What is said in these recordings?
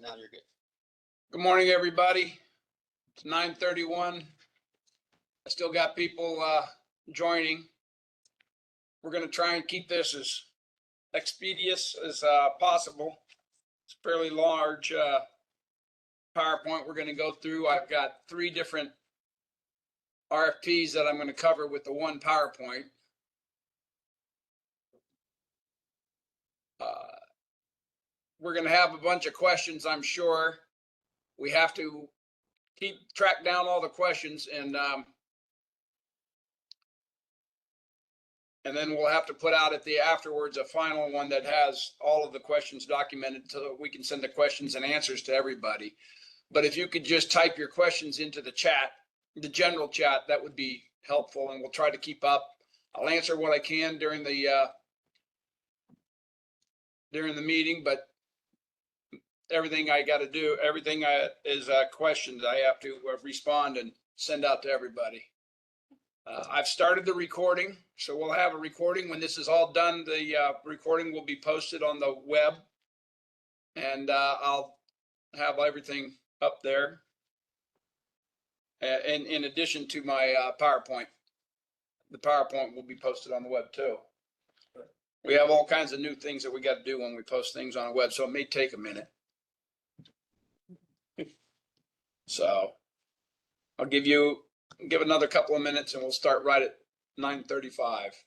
Now you're good. Good morning, everybody. It's 9:31. I still got people joining. We're going to try and keep this as expeditious as possible. It's a fairly large PowerPoint we're going to go through. I've got 3 different RFPs that I'm going to cover with the one PowerPoint. We're going to have a bunch of questions, I'm sure. We have to track down all the questions and then we'll have to put out at the afterwards a final one that has all of the questions documented so that we can send the questions and answers to everybody. But if you could just type your questions into the chat, the general chat, that would be helpful, and we'll try to keep up. I'll answer what I can during the meeting, but everything I got to do, is questions I have to respond and send out to everybody. I've started the recording, so we'll have a recording. When this is all done, the recording will be posted on the web, and I'll have everything up there. And in addition to my PowerPoint, the PowerPoint will be posted on the web too. We have all kinds of new things that we got to do when we post things on the web, so it may take a minute. So I'll give another couple of minutes and we'll start right at 9:35.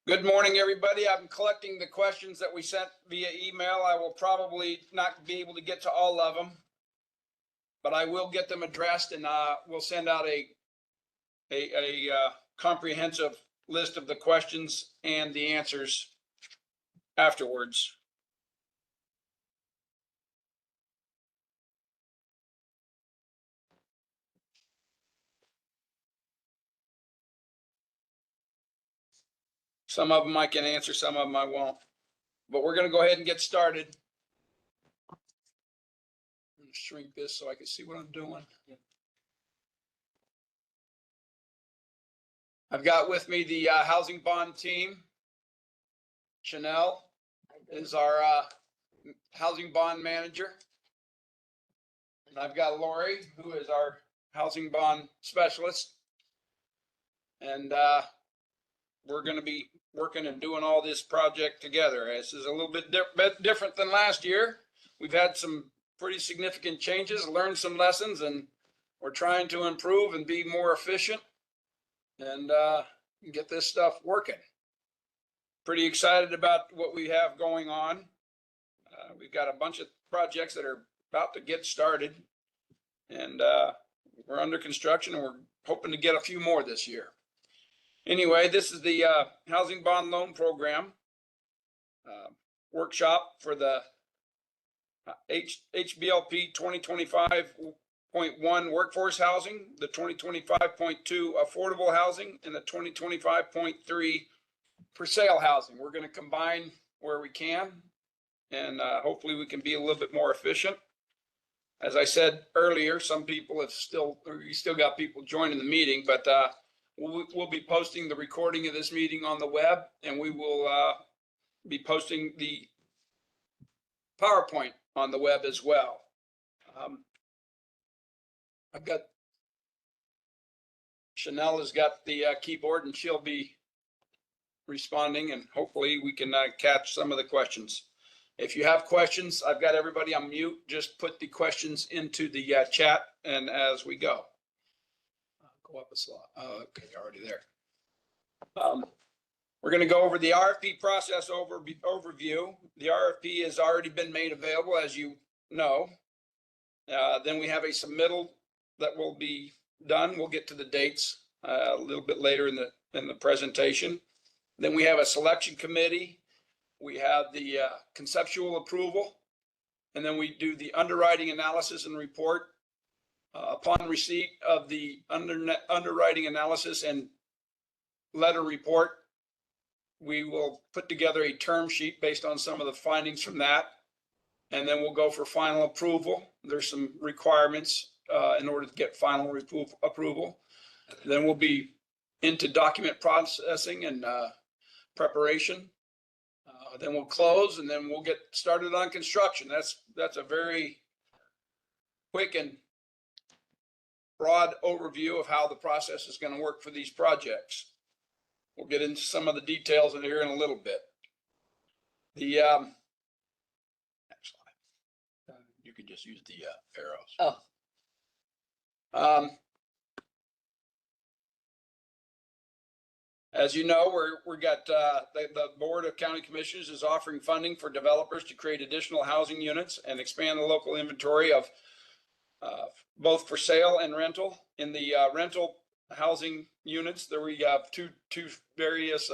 Good morning, everybody. I'm collecting the questions that we sent via email. I will probably not be able to get to all of them, but I will get them addressed, and we'll send out a comprehensive list of the questions and the answers afterwards. Some of them I can answer, some of them I won't. But we're going to go ahead and get started. I'm going to shrink this so I can see what I'm doing. I've got with me the housing bond team. Chanel is our housing bond manager. And I've got Lori, who is our housing bond specialist. And we're going to be working and doing all this project together. This is a little bit different than last year. We've had some pretty significant changes, learned some lessons, and we're trying to improve and be more efficient and get this stuff working. Pretty excited about what we have going on. We've got a bunch of projects that are about to get started, and we're under construction, and we're hoping to get a few more this year. Anyway, this is the Housing Bond Loan Program workshop for the HBLP 2025.1 workforce housing, the 2025.2 affordable housing, and the 2025.3 for sale housing. We're going to combine where we can, and hopefully we can be a little bit more efficient. As I said earlier, some people have still got people joining the meeting, but we'll be posting the recording of this meeting on the web, and we will be posting the PowerPoint on the web as well. I've got, Chanel has got the keyboard and she'll be responding, and hopefully we can catch some of the questions. If you have questions, I've got everybody on mute. Just put the questions into the chat, and as we go. Go up a slide. Okay, you're already there. We're going to go over the RFP process overview. The RFP has already been made available, as you know. Then we have a submittal that will be done. We'll get to the dates a little bit later in the presentation. Then we have a selection committee. We have the conceptual approval, and then we do the underwriting analysis and report. Upon receipt of the underwriting analysis and letter report, we will put together a term sheet based on some of the findings from that, and then we'll go for final approval. There's some requirements in order to get final approval. Then we'll be into document processing and preparation. Then we'll close, and then we'll get started on construction. That's a very quick and broad overview of how the process is going to work for these projects. We'll get into some of the details in here in a little bit. The next slide. You could just use the arrows. Oh. As you know, we got the Board of County Commissioners is offering funding for developers to create additional housing units and expand the local inventory of both for sale and rental. In the rental housing units, there we have two various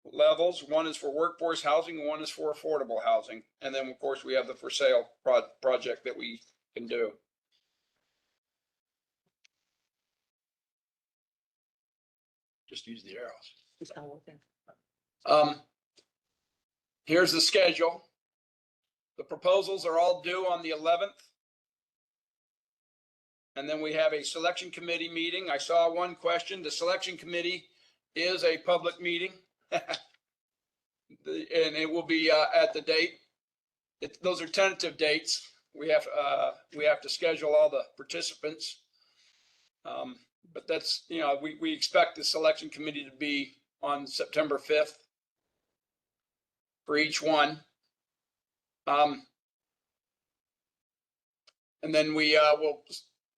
levels. One is for workforce housing, one is for affordable housing, and then of course we have the for sale project that we can do. Just use the arrows. Here's the schedule. The proposals are all due on the 11th. And then we have a selection committee meeting. I saw one question. The selection committee is a public meeting. And it will be at the date. Those are tentative dates. We have to schedule all the participants. But that's, you know, we expect the selection committee to be on September 5th for each one. And then we will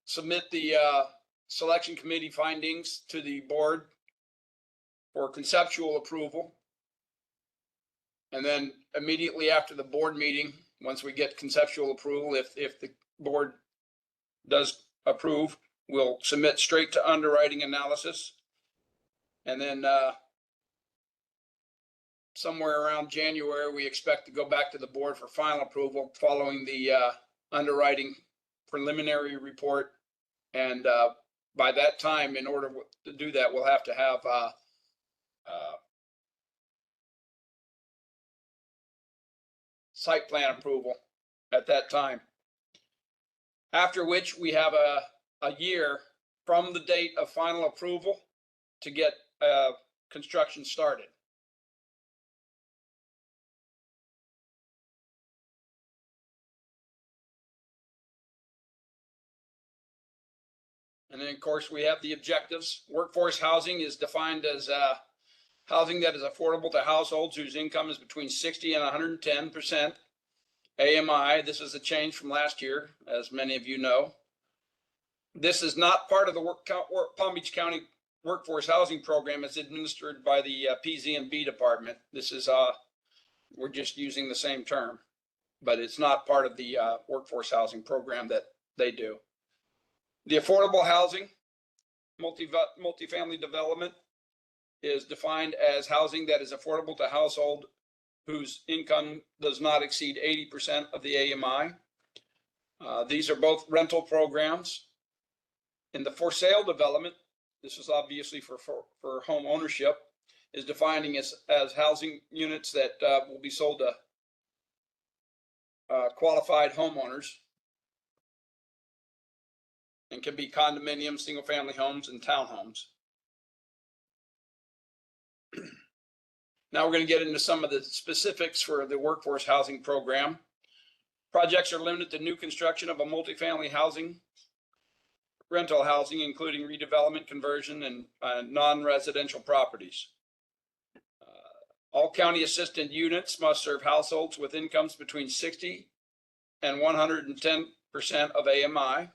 submit the selection committee findings to the board for conceptual approval. And then immediately after the board meeting, once we get conceptual approval, if the board does approve, we'll submit straight to underwriting analysis. And then somewhere around January, we expect to go back to the board for final approval following the underwriting preliminary report. And by that time, in order to do that, we'll have to have site plan approval at that time. After which we have a year from the date of final approval to get construction started. And then, of course, we have the objectives. Workforce housing is defined as housing that is affordable to households whose income is between 60 and 110% AMI. This is a change from last year, as many of you know. This is not part of the Palm Beach County Workforce Housing Program. It's administered by the PZ&B department. This is, we're just using the same term, but it's not part of the Workforce Housing Program that they do. The affordable housing, multifamily development is defined as housing that is affordable to household whose income does not exceed 80% of the AMI. These are both rental programs. In the for sale development, this is obviously for home ownership, is defining as housing units that will be sold to qualified homeowners, and can be condominiums, single family homes, and townhomes. Now we're going to get into some of the specifics for the workforce housing program. Projects are limited to new construction of a multifamily housing, rental housing, including redevelopment, conversion, and non-residential properties. All county assisted units must serve households with incomes between 60 and 110% of AMI.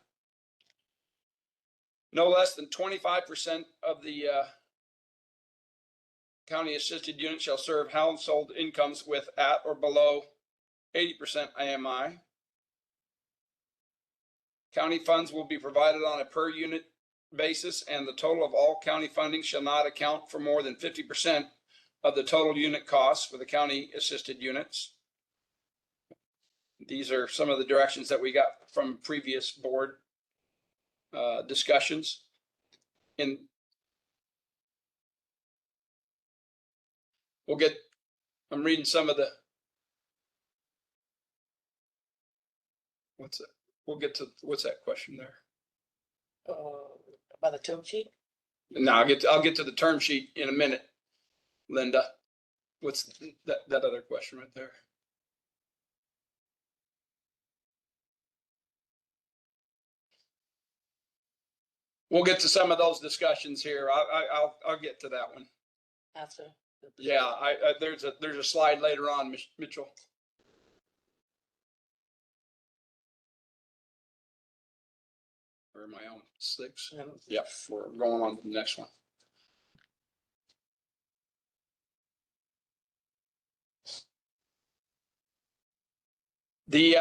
No less than 25% of the county assisted units shall serve household incomes with at or below 80% AMI. County funds will be provided on a per unit basis, and the total of all county funding shall not account for more than 50% of the total unit costs for the county assisted units. These are some of the directions that we got from previous board discussions. I'm reading some of the, we'll get to, what's that question there? About the term sheet? No, I'll get to the term sheet in a minute. Linda, what's that other question right there? We'll get to some of those discussions here. I'll get to that one. After. Yeah, there's a slide later on, Mitchell. Or am I on 6? Yep, we're going on to the next one. The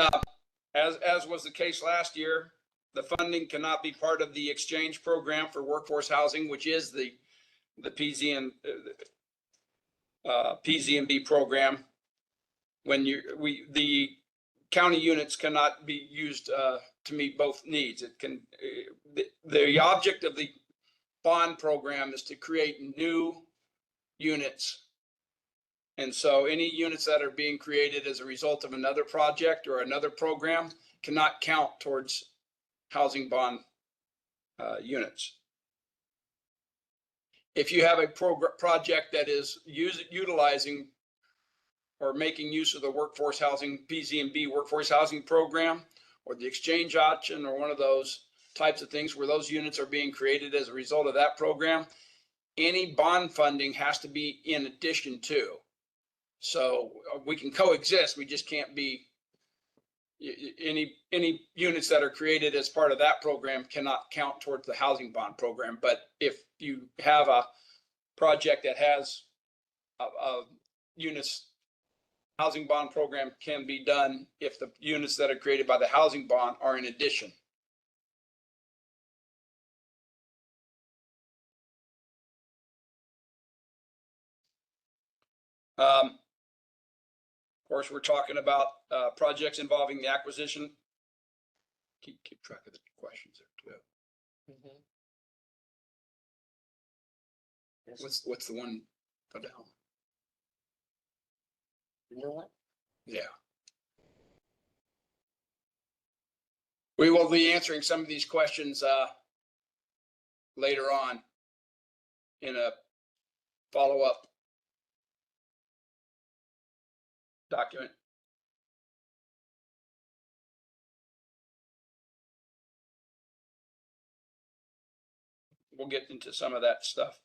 as was the case last year, the funding cannot be part of the exchange program for workforce housing, which is the PZMB program. When the county units cannot be used to meet both needs. It can the object of the bond program is to create new units. And so any units that are being created as a result of another project or another program cannot count towards housing bond units. If you have a project that is utilizing or making use of the workforce housing, PZMB workforce housing program, or the exchange option, or one of those types of things where those units are being created as a result of that program, any bond funding has to be in addition to. So we can coexist, we just can't be, any units that are created as part of that program cannot count towards the housing bond program. But if you have a project that has units, housing bond program can be done if the units that are created by the housing bond are in addition. Of course, we're talking about projects involving the acquisition. Keep track of the questions there too. Mm-hmm. Yes. What's the one go down? The new one? Yeah. We will be answering some of these questions later on in a follow-up document. We'll get into some of that stuff.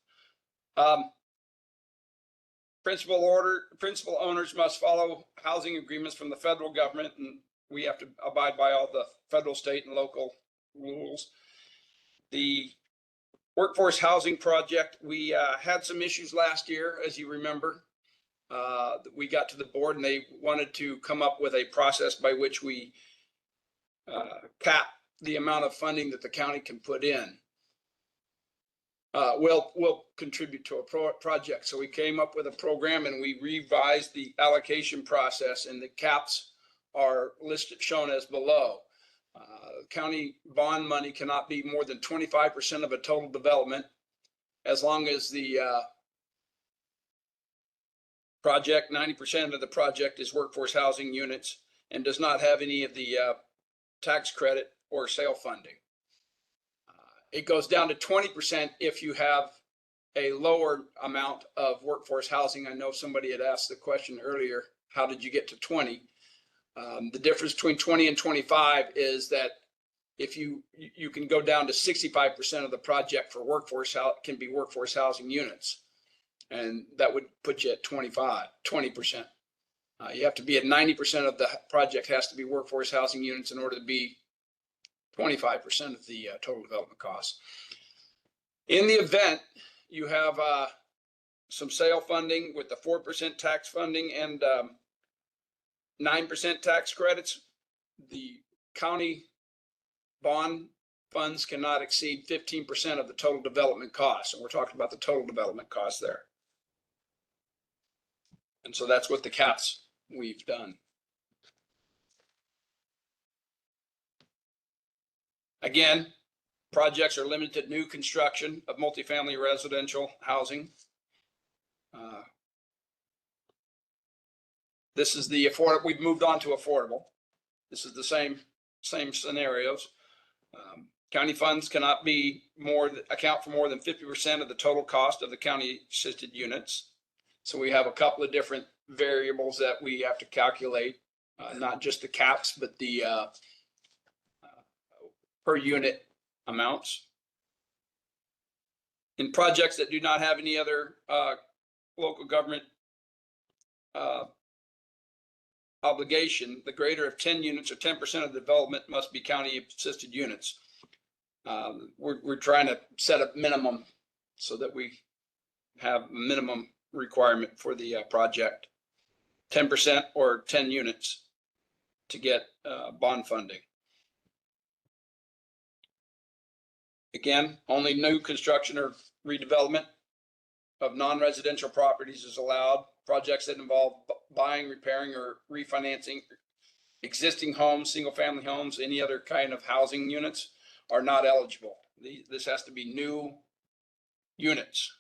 Principal owners must follow housing agreements from the federal government, and we have to abide by all the federal, state, and local rules. The workforce housing project, we had some issues last year, as you remember. We got to the board and they wanted to come up with a process by which we cap the amount of funding that the county can put in. Will contribute to a project. So we came up with a program and we revised the allocation process, and the caps are listed, shown as below. County bond money cannot be more than 25% of a total development, as long as the project, 90% of the project is workforce housing units and does not have any of the tax credit or sale funding. It goes down to 20% if you have a lower amount of workforce housing. I know somebody had asked the question earlier, how did you get to 20? The difference between 20 and 25 is that if you can go down to 65% of the project for workforce can be workforce housing units. And that would put you at 20%. You have to be at 90% of the project has to be workforce housing units in order to be 25% of the total development costs. In the event you have some sale funding with the 4% tax funding and 9% tax credits, the county bond funds cannot exceed 15% of the total development costs. And we're talking about the total development costs there. And so that's what the caps we've done. Again, projects are limited to new construction of multifamily residential housing. This is the affordable. We've moved on to affordable. This is the same scenarios. County funds cannot be account for more than 50% of the total cost of the county assisted units. So we have a couple of different variables that we have to calculate, not just the caps, but the per unit amounts. In projects that do not have any other local government obligation, the greater of 10 units or 10% of the development must be county assisted units. We're trying to set a minimum so that we have a minimum requirement for the project, 10% or 10 units to get bond funding. Again, only new construction or redevelopment of non-residential properties is allowed. Projects that involve buying, repairing, or refinancing existing homes, single-family homes, any other kind of housing units are not eligible. This has to be new units.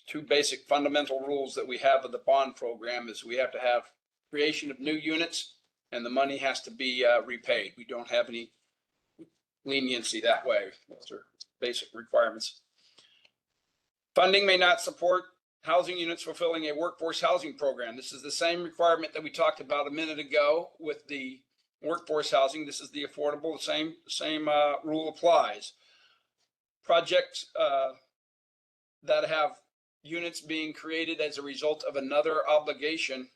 Two basic fundamental rules that we have of the bond program is we have to have creation of new units and the money has to be repaid. We don't have any leniency that way. Those are basic requirements. Funding may not support housing units fulfilling a workforce housing program. This is the same requirement that we talked about a minute ago with the workforce housing. This is the affordable, the same rule applies. Projects that have units being created as a result of another obligation,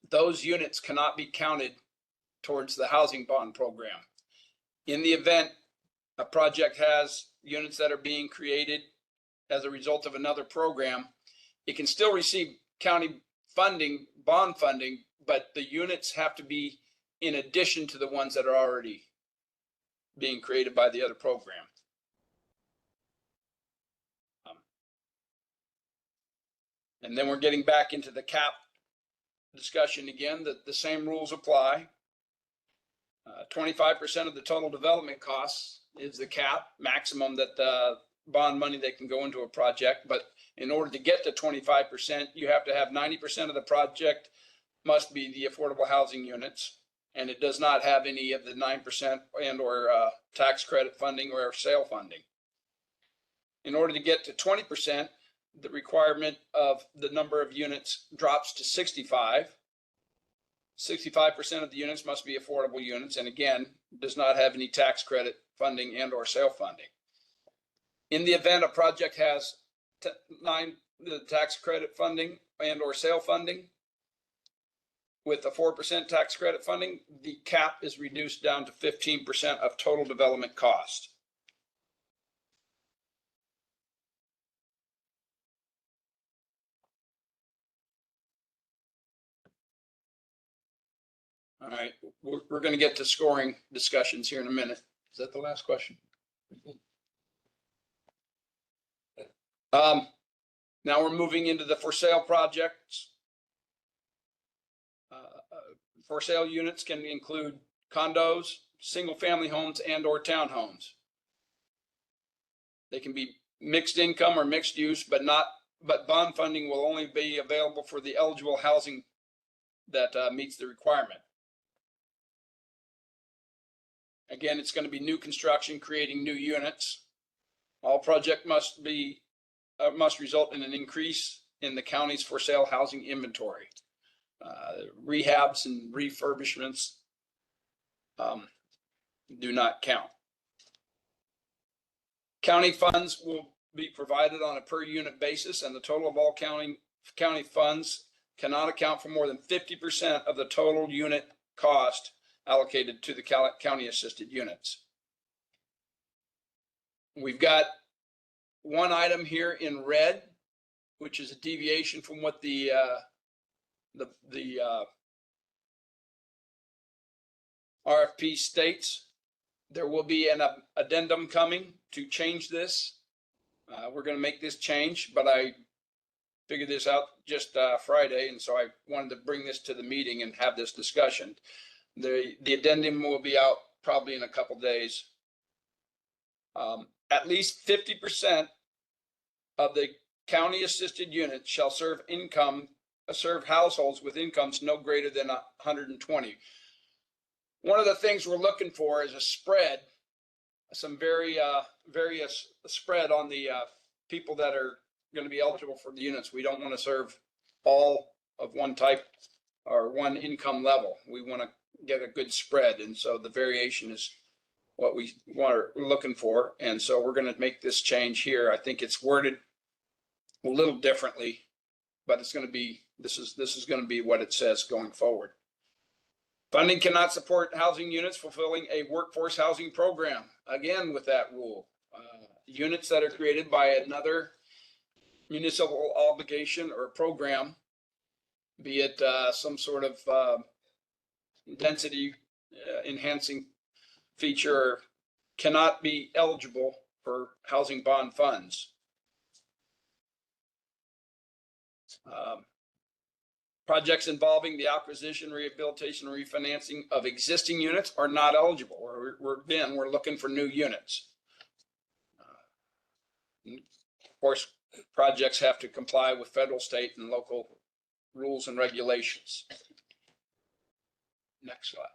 those units cannot be counted towards the housing bond program. In the event a project has units that are being created as a result of another program, it can still receive county funding, bond funding, but the units have to be in addition to the ones that are already being created by the other program. And then we're getting back into the cap discussion again, that the same rules apply. 25% of the total development costs is the cap maximum that the bond money that can go into a project. But in order to get to 25%, you have to have 90% of the project must be the affordable housing units. And it does not have any of the 9% and or tax credit funding or sale funding. In order to get to 20%, the requirement of the number of units drops to 65. 65% of the units must be affordable units, and again, does not have any tax credit funding and or sale funding. In the event a project has the tax credit funding and or sale funding, with the 4% tax credit funding, the cap is reduced down to 15% of total development cost. All right, we're going to get to scoring discussions here in a minute. Is that the last question? Now we're moving into the for sale projects. For sale units can include condos, single family homes, and or townhomes. They can be mixed income or mixed use, but bond funding will only be available for the eligible housing that meets the requirement. Again, it's going to be new construction, creating new units. All project must result in an increase in the county's for sale housing inventory. Rehabs and refurbishments do not count. County funds will be provided on a per unit basis, and the total of all county funds cannot account for more than 50% of the total unit cost allocated to the county assisted units. We've got one item here in red, which is a deviation from what the RFP states. There will be an addendum coming to change this. We're going to make this change, but I figured this out just Friday, and so I wanted to bring this to the meeting and have this discussion. The addendum will be out probably in a couple days. At least 50% of the county assisted units shall serve households with incomes no greater than 120. One of the things we're looking for is a spread, some various spread on the people that are going to be eligible for the units. We don't want to serve all of one type or one income level. We want to get a good spread, and so the variation is what we're looking for. And so we're going to make this change here. I think it's worded a little differently, but it's going to be this is going to be what it says going forward. Funding cannot support housing units fulfilling a workforce housing program. Again, with that rule, units that are created by another municipal obligation or program, be it some sort of density enhancing feature, cannot be eligible for housing bond funds. Projects involving the acquisition, rehabilitation, or refinancing of existing units are not eligible. We're looking for new units. Of course, projects have to comply with federal, state, and local rules and regulations. Next slide.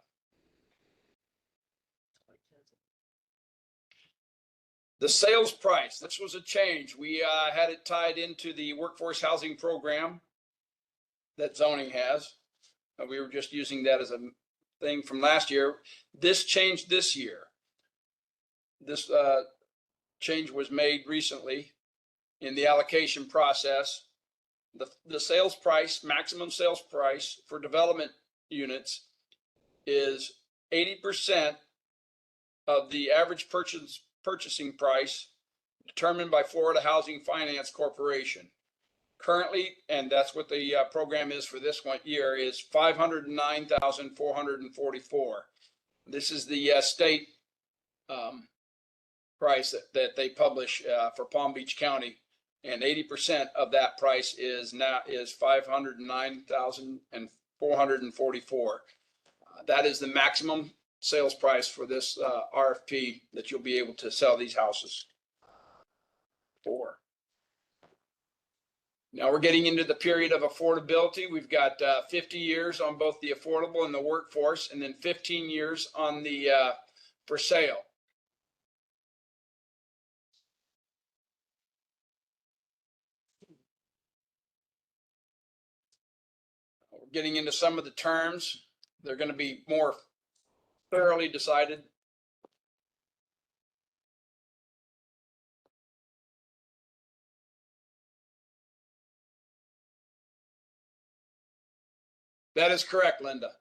The sales price, this was a change. We had it tied into the workforce housing program that zoning has. We were just using that as a thing from last year. This changed this year. This change was made recently in the allocation process. The sales price, maximum sales price for development units is 80% of the average purchasing price determined by Florida Housing Finance Corporation. Currently, and that's what the program is for this one year, is $509,444. This is the state price that they publish for Palm Beach County, and 80% of that price is $509,444. That is the maximum sales price for this RFP that you'll be able to sell these houses for. Now we're getting into the period of affordability. We've got 50 years on both the affordable and the workforce, and then 15 years on the for sale. We're getting into some of the terms. They're going to be more thoroughly decided. That is correct, Linda.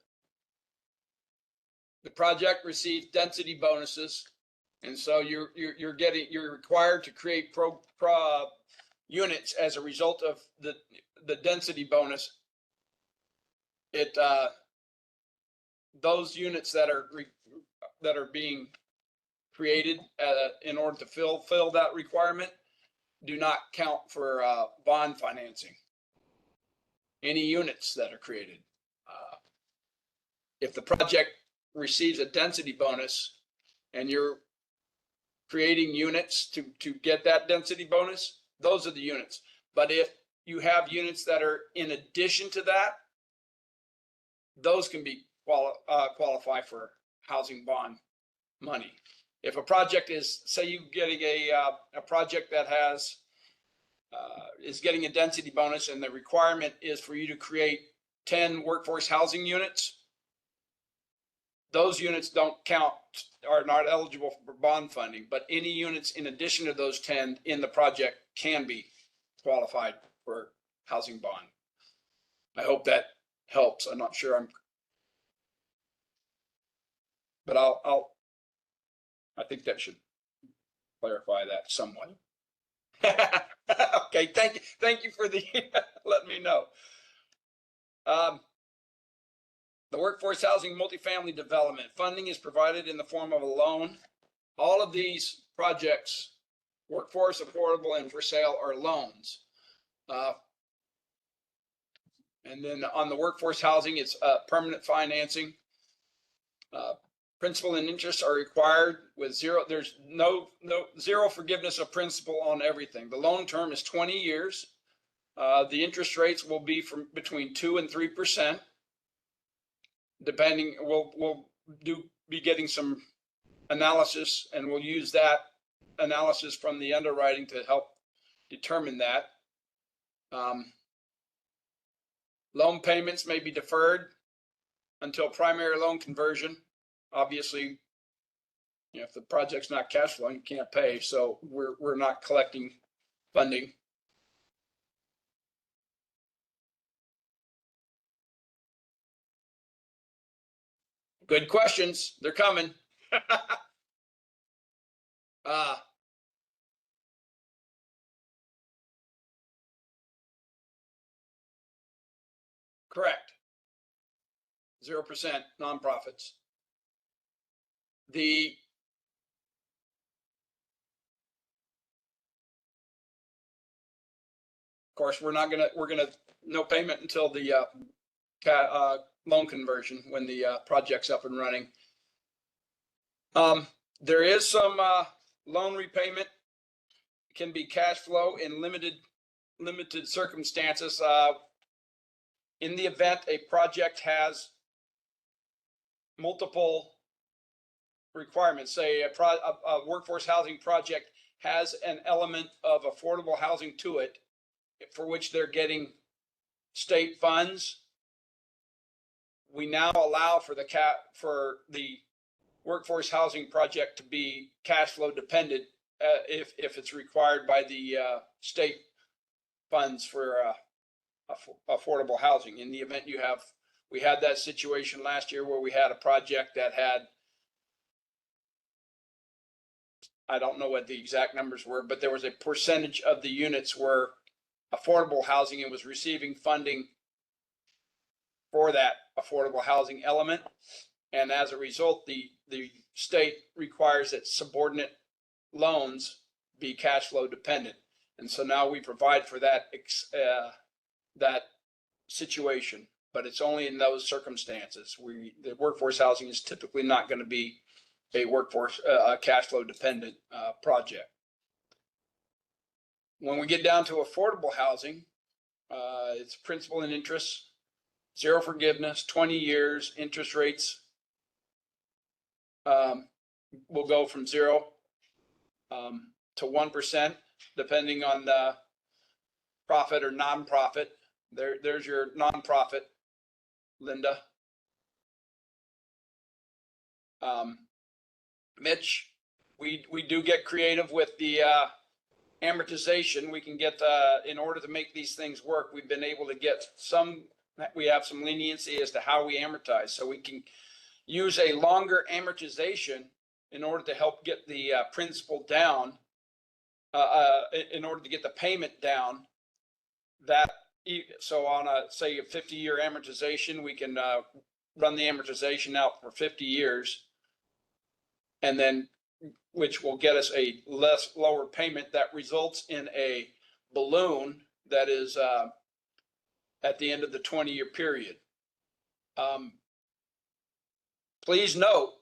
The project receives density bonuses, and so you're required to create units as a result of the density bonus. Those units that are being created in order to fill that requirement do not count for bond financing. Any units that are created. If the project receives a density bonus and you're creating units to get that density bonus, those are the units. But if you have units that are in addition to that, those can be qualify for housing bond money. if a project is, say you getting a project that has, is getting a density bonus and the requirement is for you to create 10 workforce housing units, those units don't count, are not eligible for bond funding, but any units in addition to those 10 in the project can be qualified for housing bond. I hope that helps. I'm not sure but I think that should clarify that somewhat. Okay, thank you for the letting me know. The workforce housing multifamily development funding is provided in the form of a loan. All of these projects, workforce, affordable, and for sale, are loans. And then on the workforce housing, it's permanent financing. Principal and interest are required with zero. There's zero forgiveness of principal on everything. The loan term is 20 years. The interest rates will be from between 2% and 3%. Depending, we'll be getting some analysis, and we'll use that analysis from the underwriting to help determine that. Loan payments may be deferred until primary loan conversion. Obviously, if the project's not cash flowing, you can't pay. So we're not collecting funding. Good questions. They're coming. Correct. 0% nonprofits. Of course, we're gonna no payment until the loan conversion when the project's up and running. There is some loan repayment, can be cash flow in limited circumstances. In the event a project has multiple requirements, say a workforce housing project has an element of affordable housing to it, for which they're getting state funds, we now allow for the workforce housing project to be cash flow dependent if it's required by the state funds for affordable housing. In the event we had that situation last year where we had a project that had, I don't know what the exact numbers were, but there was a percentage of the units were affordable housing and was receiving funding for that affordable housing element. And as a result, the state requires that subordinate loans be cash flow dependent. And so now we provide for that situation, but it's only in those circumstances. The workforce housing is typically not going to be a workforce cash flow dependent project. When we get down to affordable housing, it's principal and interest, zero forgiveness, 20 years, interest rates will go from 0 to 1%, depending on the profit or nonprofit. There's your nonprofit, Linda. Mitch, we do get creative with the amortization. We can get, in order to make these things work, we've been able to get we have some leniency as to how we amortize. So we can use a longer amortization in order to help get the principal down, in order to get the payment down. So on say a 50-year amortization, we can run the amortization out for 50 years, and then which will get us a lower payment that results in a balloon that is at the end of the 20-year period. Please note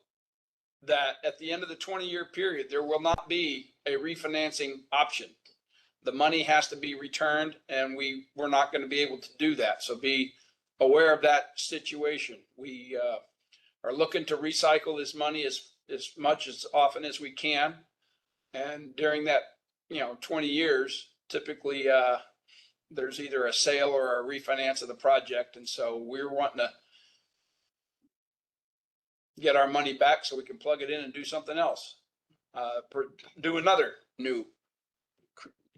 that at the end of the 20-year period, there will not be a refinancing option. The money has to be returned, and we're not going to be able to do that. So be aware of that situation. We are looking to recycle this money as as much as often as we can. And during that, 20 years, typically, there's either a sale or a refinance of the project. And so we're wanting to get our money back so we can plug it in and do something else. Do another new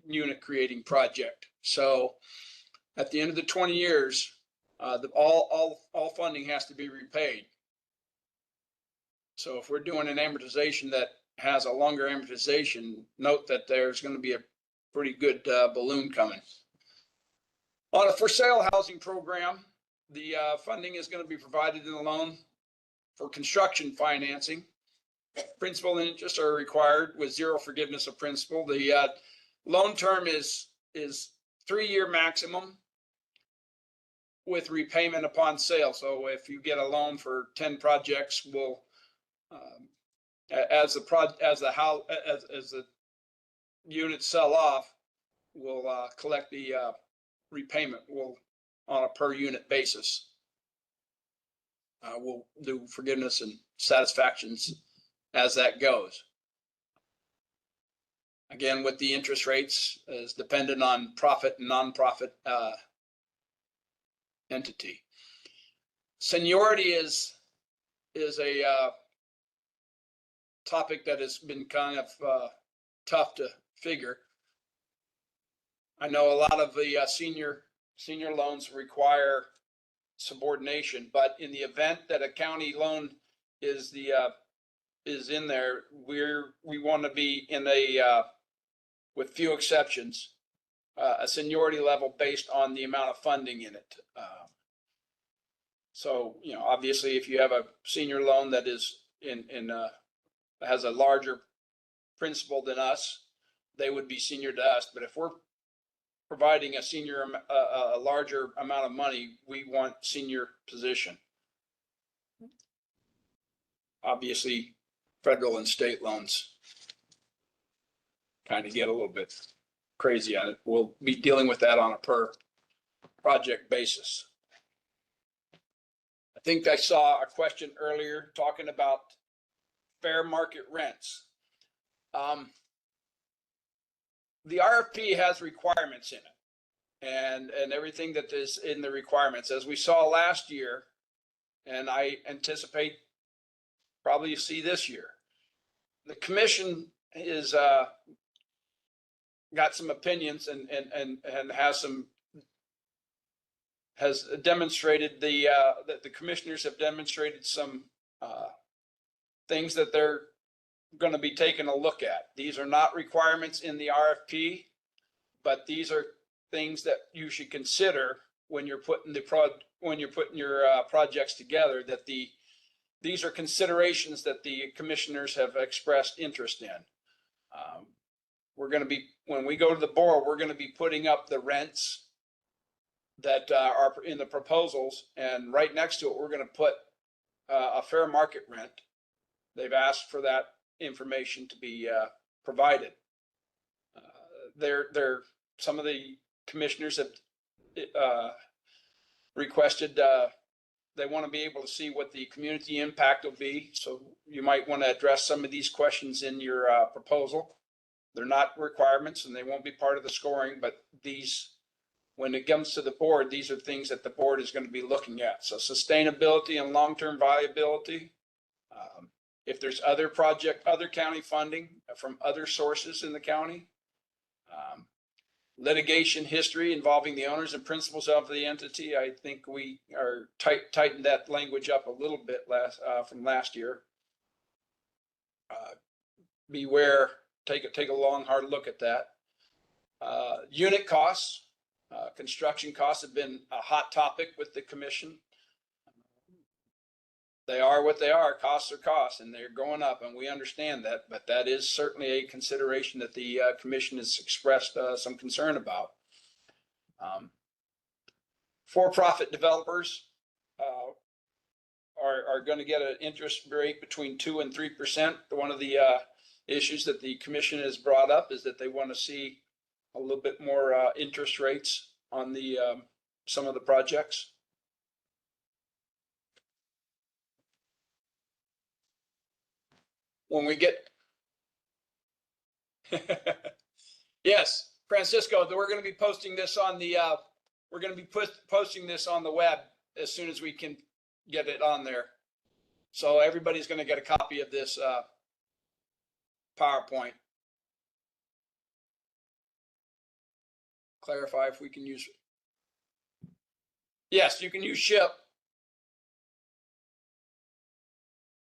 unit creating project. So at the end of the 20 years, all funding has to be repaid. So if we're doing an amortization that has a longer amortization, note that there's going to be a pretty good balloon coming. On a for sale housing program, the funding is going to be provided in the loan for construction financing. Principal and interest are required with zero forgiveness of principal. The loan term is 3-year maximum with repayment upon sale. So if you get a loan for 10 projects, we'll as the units sell off, we'll collect the repayment on a per unit basis. We'll do forgiveness and satisfactions as that goes. Again, with the interest rates is dependent on profit and non-profit entity. Seniority is a topic that has been kind of tough to figure. I know a lot of the senior loans require subordination, but in the event that a county loan is in there, we want to be in a with few exceptions, a seniority level based on the amount of funding in it. So obviously, if you have a senior loan that is has a larger principal than us, they would be senior to us. But if we're providing a larger amount of money, we want senior position. Obviously, federal and state loans kind of get a little bit crazy on it. We'll be dealing with that on a per project basis. I think I saw a question earlier talking about fair market rents. The RFP has requirements in it, and everything that is in the requirements, as we saw last year, and I anticipate probably see this year. The commission is got some opinions and has demonstrated that the commissioners have demonstrated some things that they're going to be taking a look at. These are not requirements in the RFP, but these are things that you should consider when you're putting your projects together. That these are considerations that the commissioners have expressed interest in. We're going to be, when we go to the board, we're going to be putting up the rents that are in the proposals, and right next to it, we're going to put a fair market rent. They've asked for that information to be provided. Some of the commissioners have requested they want to be able to see what the community impact will be. So you might want to address some of these questions in your proposal. They're not requirements and they won't be part of the scoring, but these, when it comes to the board, these are things that the board is going to be looking at. So sustainability and long-term viability. If there's other county funding from other sources in the county. Litigation history involving the owners and principals of the entity. I think we are tightened that language up a little bit from last year. Beware, take a long, hard look at that. Unit costs, construction costs have been a hot topic with the commission. They are what they are. Costs are costs, and they're going up, and we understand that. But that is certainly a consideration that the commission has expressed some concern about. For-profit developers are going to get an interest rate between 2% and 3%. One of the issues that the commission has brought up is that they want to see a little bit more interest rates on the some of the projects. when we get. Yes, Francisco, we're going to be posting this on the, we're going to be posting this on the web as soon as we can get it on there. So everybody's going to get a copy of this PowerPoint. Clarify if we can use. Yes, you can use SHIP.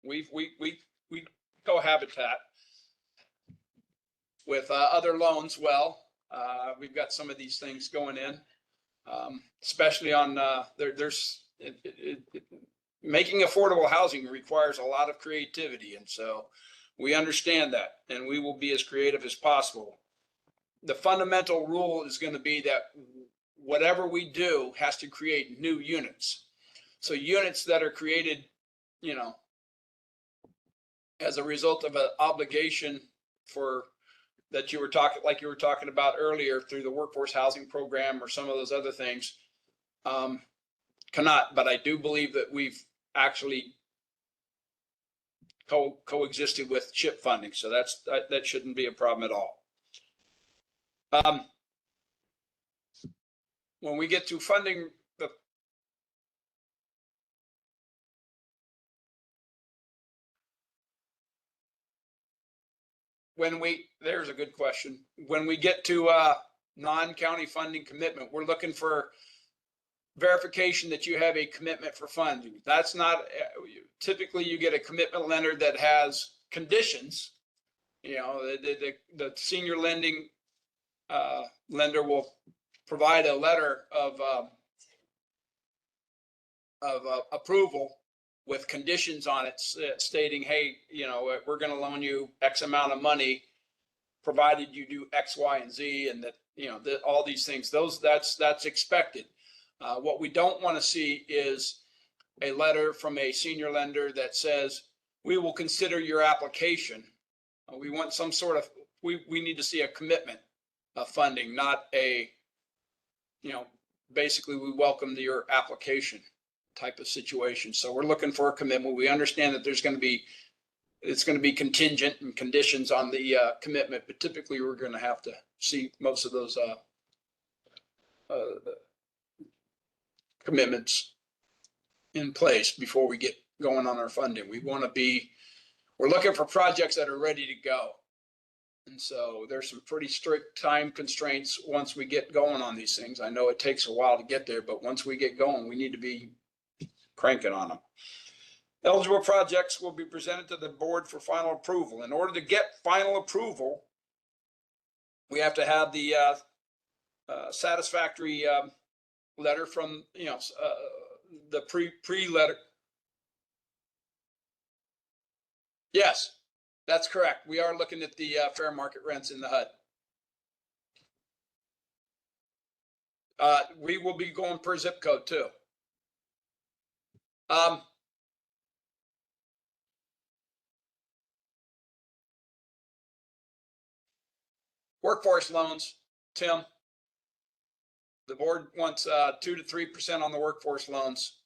We cohabitat with other loans. Well, we've got some of these things going in, especially on making affordable housing requires a lot of creativity, and so we understand that, and we will be as creative as possible. The fundamental rule is going to be that whatever we do has to create new units. So units that are created, you know, as a result of an obligation for that you were talking, like you were talking about earlier, through the workforce housing program or some of those other things, cannot. But I do believe that we've actually coexisted with CHIP funding, so that shouldn't be a problem at all. When we get to funding the there's a good question. When we get to non-county funding commitment, we're looking for verification that you have a commitment for funding. That's not, typically you get a commitment letter that has conditions. You know, the senior lending lender will provide a letter of approval with conditions on it stating, hey, you know, we're going to loan you X amount of money, provided you do X, Y, and Z, and that, you know, that all these things, that's expected. What we don't want to see is a letter from a senior lender that says, we will consider your application. We want some sort of, we need to see a commitment of funding, not a, you know, basically we welcome your application type of situation. So we're looking for a commitment. We understand that it's going to be contingent and conditions on the commitment, but typically we're going to have to see most of those commitments in place before we get going on our funding. We're looking for projects that are ready to go. And so there's some pretty strict time constraints once we get going on these things. I know it takes a while to get there, but once we get going, we need to be cranking on them. Eligible projects will be presented to the board for final approval. In order to get final approval, we have to have the satisfactory letter from, you know, the pre-letter. Yes, that's correct. We are looking at the fair market rents in the HUD. We will be going per zip code too. Workforce loans, Tim. The board wants 2 to 3% on the workforce loans.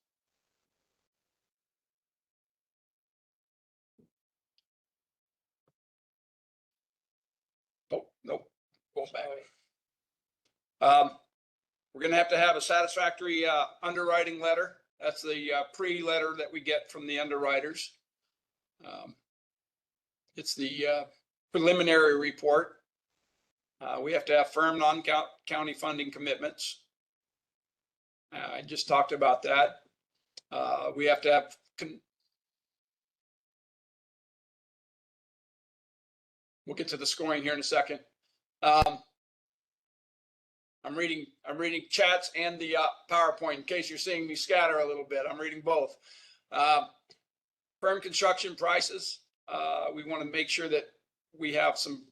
Oh, nope. Go back. We're going to have a satisfactory underwriting letter. That's the pre-letter that we get from the underwriters. It's the preliminary report. We have to have firm non-county funding commitments. I just talked about that. We have to have we'll get to the scoring here in a second. I'm reading chats and the PowerPoint in case you're seeing me scatter a little bit. I'm reading both. Firm construction prices. We want to make sure that we have some,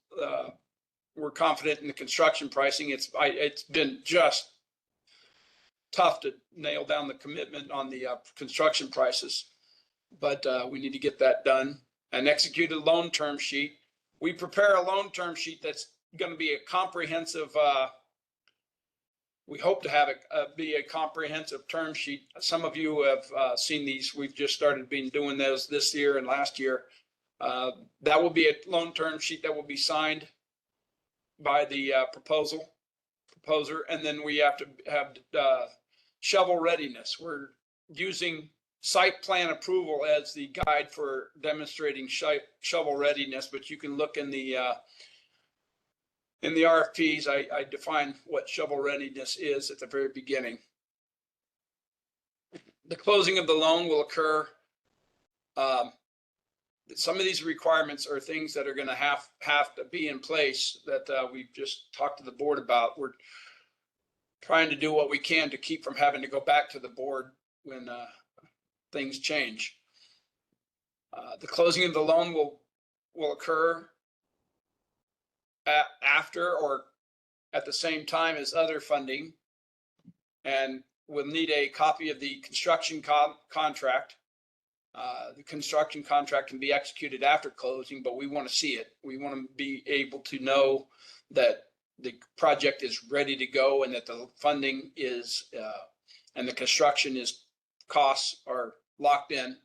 we're confident in the construction pricing. It's been just tough to nail down the commitment on the construction prices, but we need to get that done. An executed loan term sheet. We prepare a loan term sheet that's going to be a comprehensive, we hope to have it be a comprehensive term sheet. Some of you have seen these. We've just started doing those this year and last year. That will be a loan term sheet that will be signed by the proposer, and then we have to have shovel readiness. We're using site plan approval as the guide for demonstrating shovel readiness, but you can look in the RFPs. I define what shovel readiness is at the very beginning. The closing of the loan will occur. Some of these requirements are things that are going to have to be in place that we've just talked to the board about. We're trying to do what we can to keep from having to go back to the board when things change. The closing of the loan will occur after or at the same time as other funding, and we'll need a copy of the construction contract. The construction contract can be executed after closing, but we want to see it. We want to be able to know that the project is ready to go and that the funding is and the construction costs are locked in.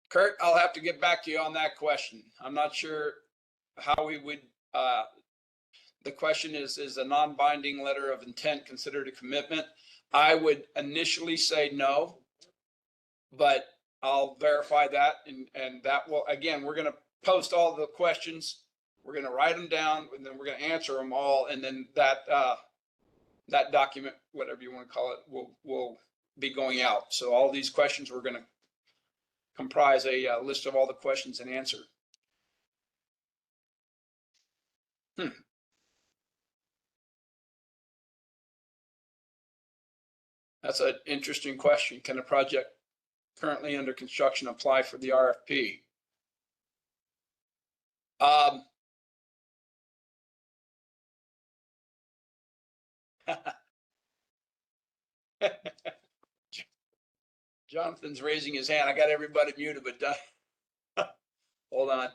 Kurt, I'll have to get back to you on that question. I'm not sure how we would, the question is a non-binding letter of intent considered a commitment? I would initially say no, but I'll verify that. And that will, again, we're going to post all the questions. We're going to write them down, and then we're going to answer them all. And then that document, whatever you want to call it, will be going out. So all these questions, we're going to comprise a list of all the questions and answer. That's an interesting question. Can a project currently under construction apply for the RFP? Jonathan's raising his hand. I got everybody muted, but hold on.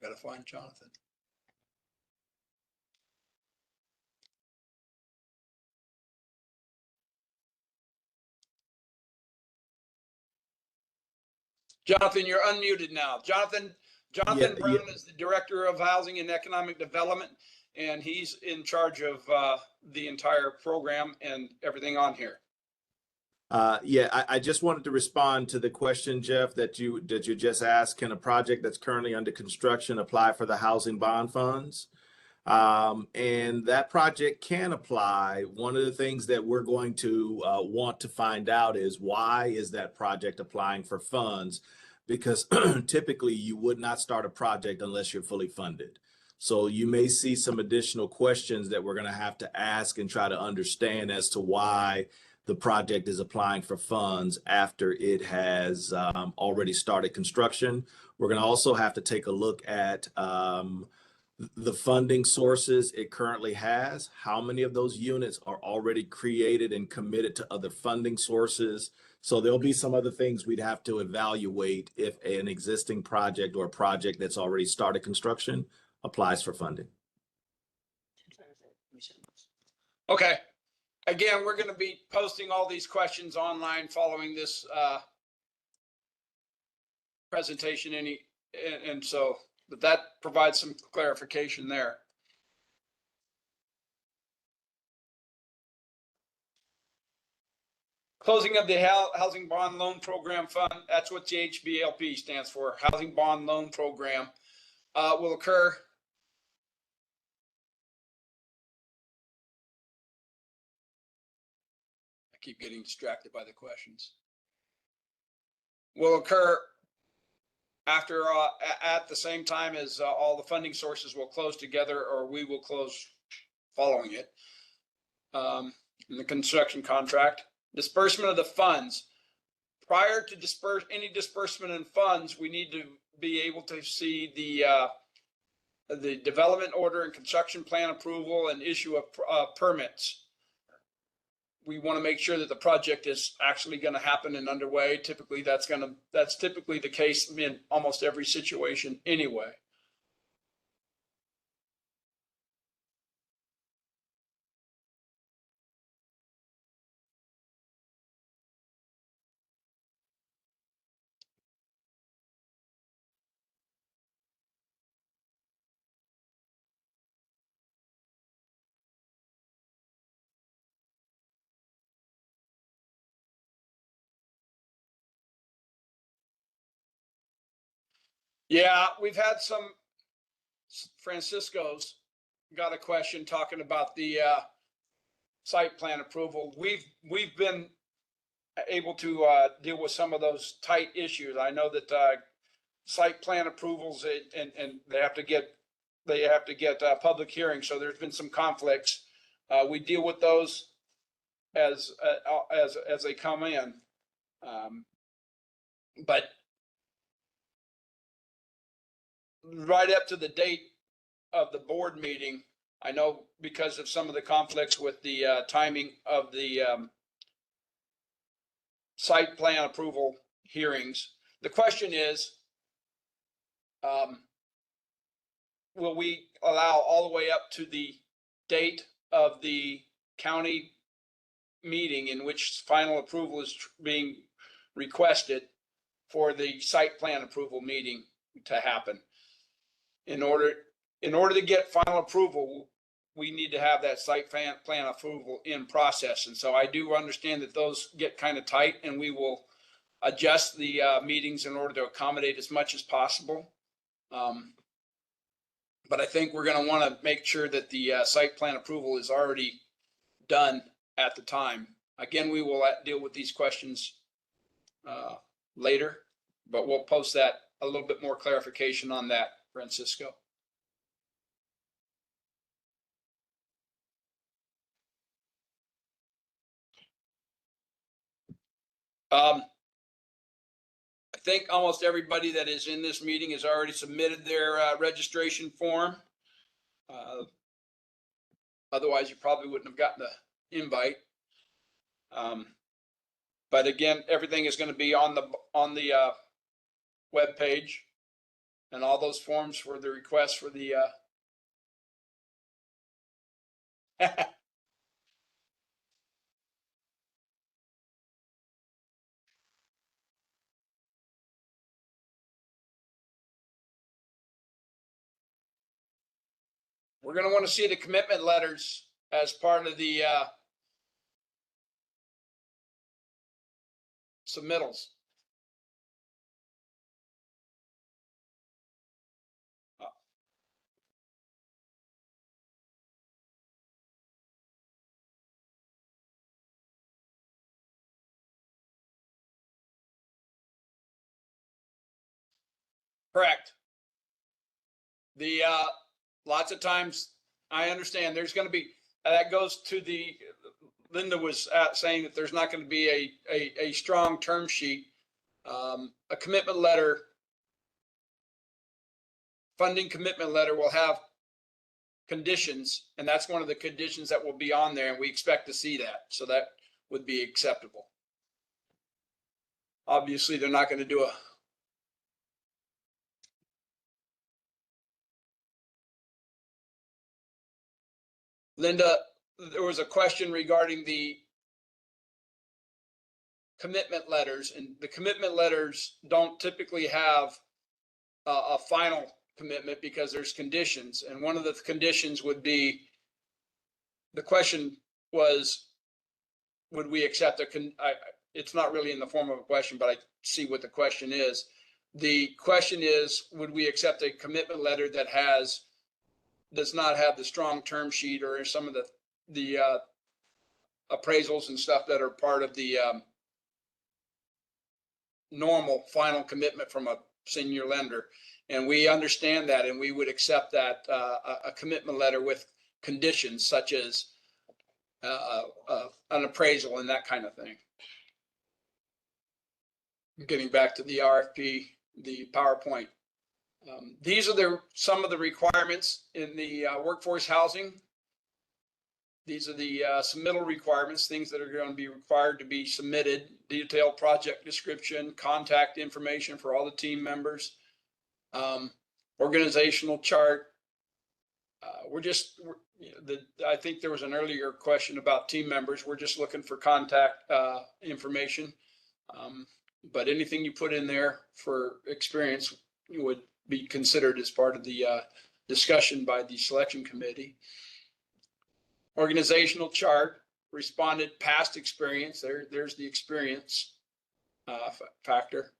Got to find Jonathan. Jonathan, you're unmuted now. Jonathan Brown is the Director of Housing and Economic Development, and he's in charge of the entire program and everything on here. I just wanted to respond to the question, Jeff, that you just asked. Can a project that's currently under construction apply for the housing bond funds? And that project can apply. One of the things that we're going to want to find out is, why is that project applying for funds? Because typically you would not start a project unless you're fully funded. So you may see some additional questions that we're going to have to ask and try to understand as to why the project is applying for funds after it has already started construction. We're going to also have to take a look at the funding sources it currently has. How many of those units are already created and committed to other funding sources? So there'll be some other things we'd have to evaluate if an existing project or a project that's already started construction applies for funding. Okay. Again, we're going to be posting all these questions online following this presentation. And so that provides some clarification there. Closing of the Housing Bond Loan Program Fund, that's what the HBLP stands for, Housing Bond Loan Program, will occur keep getting distracted by the questions. Will occur after at the same time as all the funding sources will close together, or we will close following it. In the construction contract, disbursement of the funds. Prior to any disbursement in funds, we need to be able to see the development order and construction plan approval and issue of permits. we want to make sure that the project is actually going to happen and underway. Typically, that's typically the case in almost every situation anyway. Yeah, we've had some. Francisco's got a question talking about the site plan approval. We've been able to deal with some of those tight issues. I know that site plan approvals and they have to get public hearings. So there's been some conflicts. We deal with those as they come in, but right up to the date of the board meeting, I know because of some of the conflicts with the timing of the site plan approval hearings. The question is, will we allow all the way up to the date of the county meeting in which final approval is being requested for the site plan approval meeting to happen? In order to get final approval, we need to have that site plan approval in process. And so I do understand that those get kind of tight, and we will adjust the meetings in order to accommodate as much as possible. But I think we're going to want to make sure that the site plan approval is already done at the time. Again, we will deal with these questions later, but we'll post that a little bit more clarification on that, Francisco. I think almost everybody that is in this meeting has already submitted their registration form. Otherwise, you probably wouldn't have gotten the invite. But again, everything is going to be on the web page, and all those forms for the request for the we're going to want to see the commitment letters as part of the submittals. Correct. The lots of times I understand there's going to be that goes to the Linda was saying that there's not going to be a strong term sheet, a commitment letter, funding commitment letter will have conditions, and that's one of the conditions that will be on there, and we expect to see that, so that would be acceptable. Obviously, they're not going to do a Linda, there was a question regarding the commitment letters, and the commitment letters don't typically have a final commitment because there's conditions. And one of the conditions would be, the question was, would we accept it's not really in the form of a question, but I see what the question is. The question is, would we accept a commitment letter that does not have the strong term sheet or some of the appraisals and stuff that are part of the normal final commitment from a senior lender? And we understand that, and we would accept that a commitment letter with conditions such as an appraisal and that kind of thing. Getting back to the RFP, the PowerPoint. These are some of the requirements in the workforce housing These are the submittal requirements, things that are going to be required to be submitted, detailed project description, contact information for all the team members, organizational chart. I think there was an earlier question about team members. We're just looking for contact information. But anything you put in there for experience would be considered as part of the discussion by the selection committee. Organizational chart, responded past experience. There's the experience factor.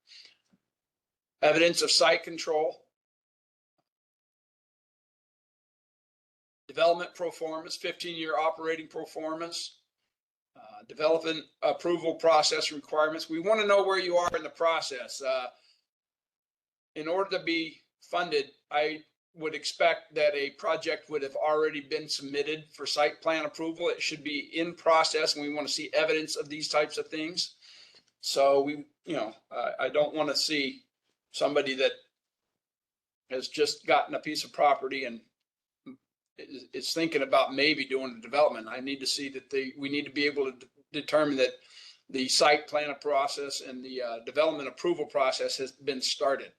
Evidence of site control. Development performance, 15-year operating performance. Development approval process requirements. We want to know where you are in the process. In order to be funded, I would expect that a project would have already been submitted for site plan approval. It should be in process, and we want to see evidence of these types of things. So I don't want to see somebody that has just gotten a piece of property and is thinking about maybe doing the development. I need to see that we need to be able to determine that the site plan process and the development approval process has been started.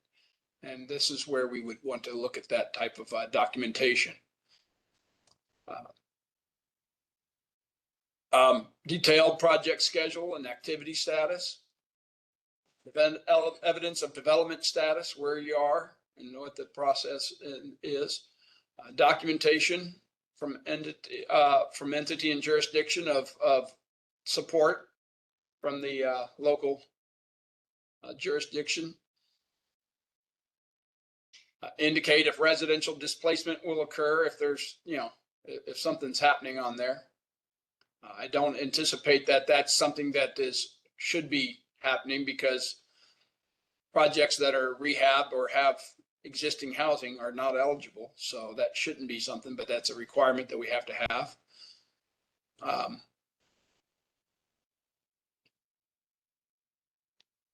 And this is where we would want to look at that type of documentation. Detailed project schedule and activity status. Evidence of development status, where you are and what the process is. Documentation from entity and jurisdiction of support from the local jurisdiction. Indicate if residential displacement will occur, if there's, if something's happening on there. I don't anticipate that that's something that should be happening, because projects that are rehab or have existing housing are not eligible. So that shouldn't be something, but that's a requirement that we have to have.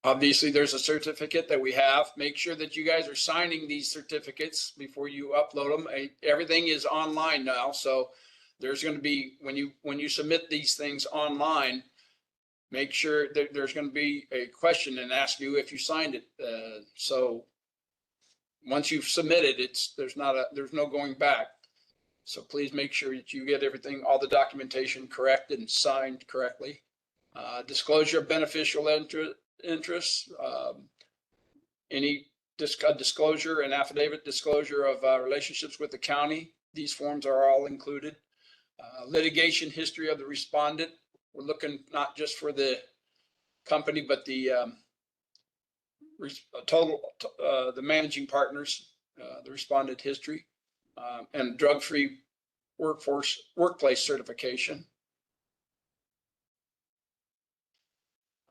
Obviously, there's a certificate that we have. Make sure that you guys are signing these certificates before you upload them. Everything is online now, so there's going to be, when you submit these things online, make sure that there's going to be a question and ask you if you signed it. So once you've submitted, there's no going back. So please make sure that you get everything, all the documentation correct and signed correctly. Disclosure of beneficial interests, any disclosure and affidavit disclosure of relationships with the county. These forms are all included. Litigation history of the respondent. We're looking not just for the company, but the the managing partners, the respondent history, and drug-free workplace certification.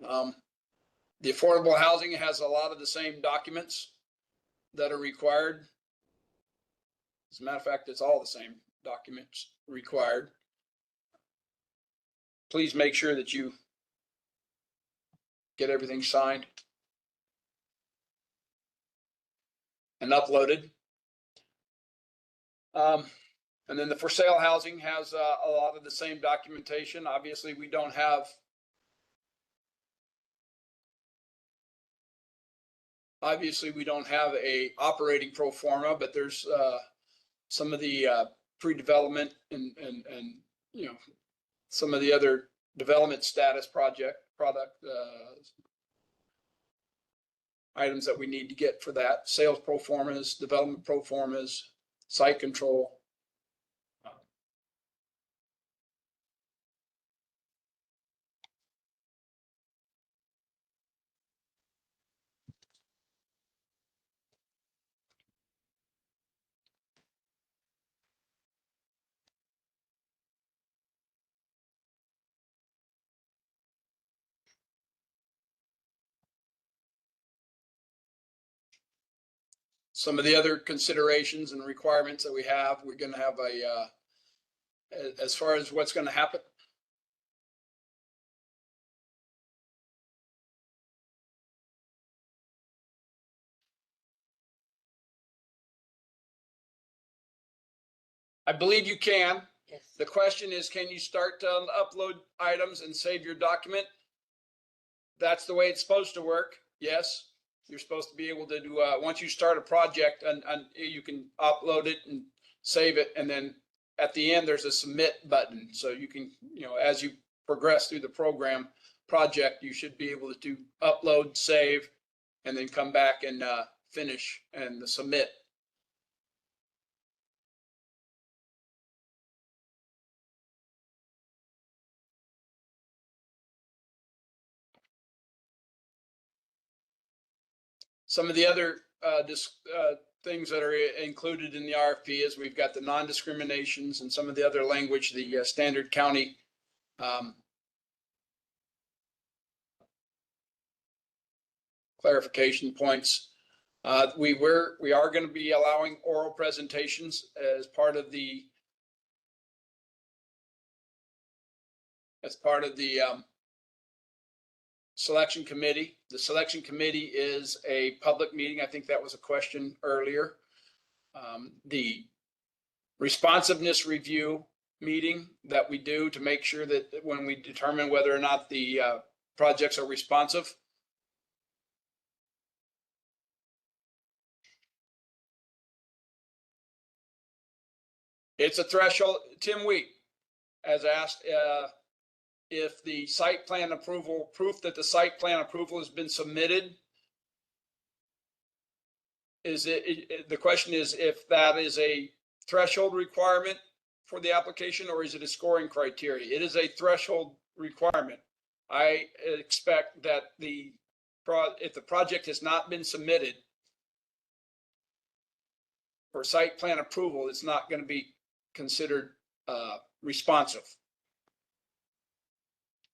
The affordable housing has a lot of the same documents that are required. As a matter of fact, it's all the same documents required. Please make sure that you get everything signed and uploaded. And then the for sale housing has a lot of the same documentation. Obviously, we don't have a operating pro forma, but there's some of the pre-development and some of the other development status product items that we need to get for that. Sales pro formas, development pro formas, site control. Some of the other considerations and requirements that we have, we're going to have as far as what's going to happen. I believe you can. Yes. The question is, can you start to upload items and save your document? That's the way it's supposed to work. Yes, you're supposed to be able to do, once you start a project and you can upload it and save it. And then at the end, there's a submit button. So you can, as you progress through the program project, you should be able to upload, save, and then come back and finish and submit. Some of the other things that are included in the RFP is we've got the non-discriminations and some of the other language, the standard county clarification points. We are going to be allowing oral presentations as part of the selection committee. The selection committee is a public meeting. I think that was a question earlier. The responsiveness review meeting that we do to make sure that when we determine whether or not the projects are responsive. It's a threshold. Tim Wheat has asked if the site plan approval, proof that the site plan approval has been submitted. The question is if that is a threshold requirement for the application or is it a scoring criteria? It is a threshold requirement. I expect that if the project has not been submitted for site plan approval, it's not going to be considered responsive.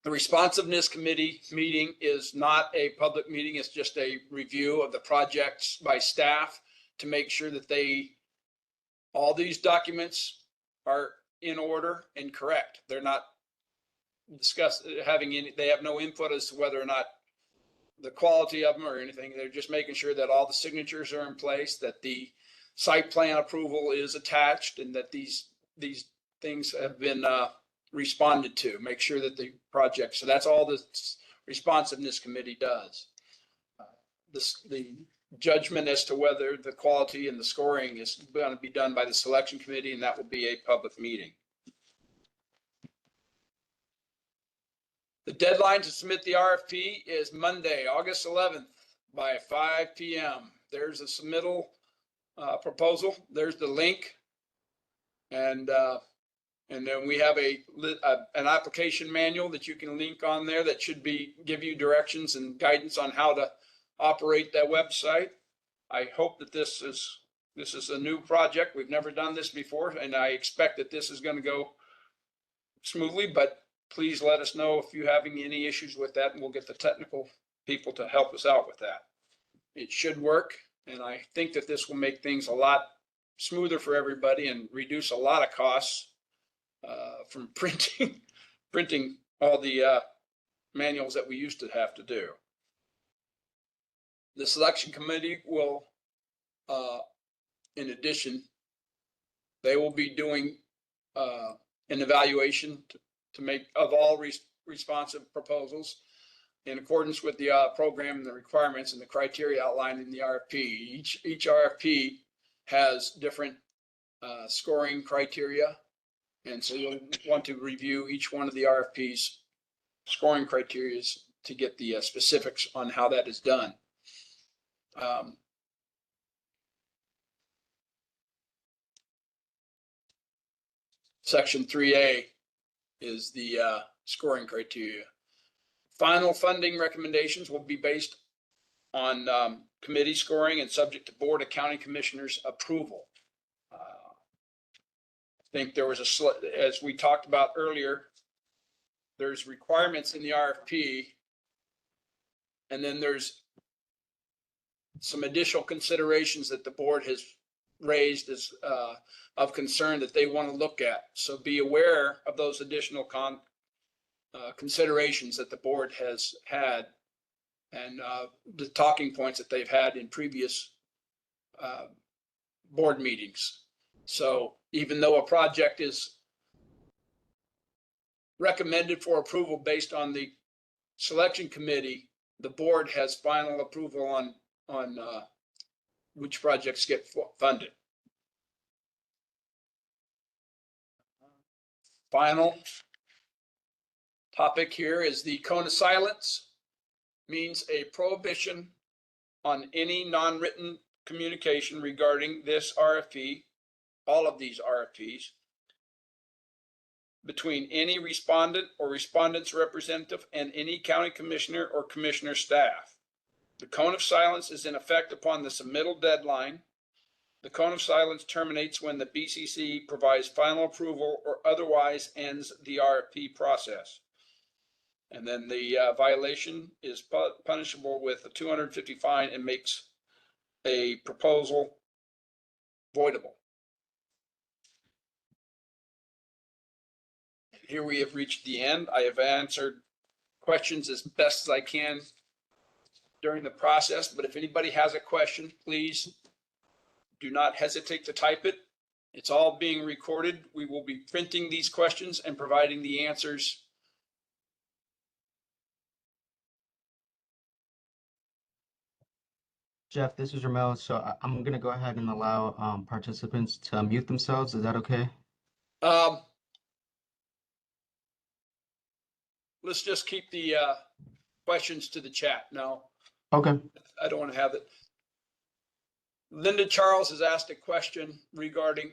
The responsiveness committee meeting is not a public meeting. It's just a review of the projects by staff to make sure that all these documents are in order and correct. They're not they have no input as to whether or not the quality of them or anything. They're just making sure that all the signatures are in place, that the site plan approval is attached, and that these things have been responded to. Make sure that the project, so that's all the responsiveness committee does. The judgment as to whether the quality and the scoring is going to be done by the selection committee, and that will be a public meeting. The deadline to submit the RFP is Monday, August 11th by 5 p.m. There's a submittal proposal. There's the link. And then we have an application manual that you can link on there that should give you directions and guidance on how to operate that website. I hope that this is a new project. We've never done this before, and I expect that this is going to go smoothly, but please let us know if you're having any issues with that, and we'll get the technical people to help us out with that. It should work, and I think that this will make things a lot smoother for everybody and reduce a lot of costs from printing all the manuals that we used to have to do. The selection committee will, in addition, they will be doing an evaluation to make of all responsive proposals in accordance with the program and the requirements and the criteria outlined in the RFP. Each RFP has different scoring criteria, and so you'll want to review each one of the RFP's scoring criteria to get the specifics on how that is done. Section 3A is the scoring criteria. Final funding recommendations will be based on committee scoring and subject to Board of County Commissioners approval. I think there was as we talked about earlier, there's requirements in the RFP, and then there's some additional considerations that the board has raised as of concern that they want to look at. So be aware of those additional considerations that the board has had and the talking points that they've had in previous board meetings. So even though a project is recommended for approval based on the selection committee, the board has final approval on which projects get funded. Final topic here is the cone of silence. Means a prohibition on any non-written communication regarding this RFP, all of these RFPs, between any respondent or respondent's representative and any county commissioner or commissioner staff. The cone of silence is in effect upon the submittal deadline. The cone of silence terminates when the BCC provides final approval or otherwise ends the RFP process. And then the violation is punishable with a $250 fine and makes a proposal voidable. Here we have reached the end. I have answered questions as best as I can during the process, but if anybody has a question, please do not hesitate to type it. It's all being recorded. We will be printing these questions and providing the answers. Jeff, this is Ramel. So I'm going to go ahead and allow participants to mute themselves. Is that okay? Let's just keep the questions to the chat. No, Okay. I don't want to have it. Linda Charles has asked a question regarding,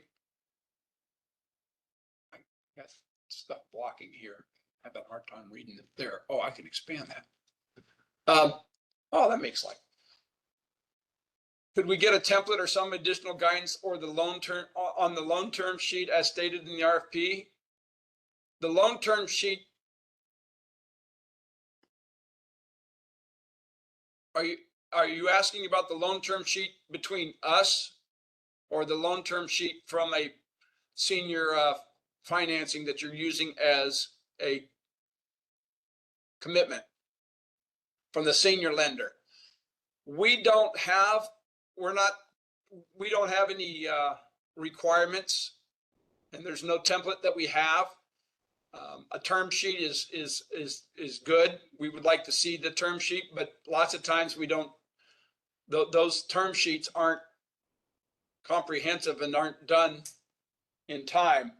I got stuff blocking here. I have a hard time reading it there. Oh, I can expand that. Oh, that makes life. Could we get a template or some additional guidance or the loan term on the loan term sheet as stated in the RFP? The loan term sheet. Are you asking about the loan term sheet between us or the loan term sheet from a senior financing that you're using as a commitment from the senior lender? We don't have any requirements, and there's no template that we have. A term sheet is good. We would like to see the term sheet, but lots of times we don't. Those term sheets aren't comprehensive and aren't done in time.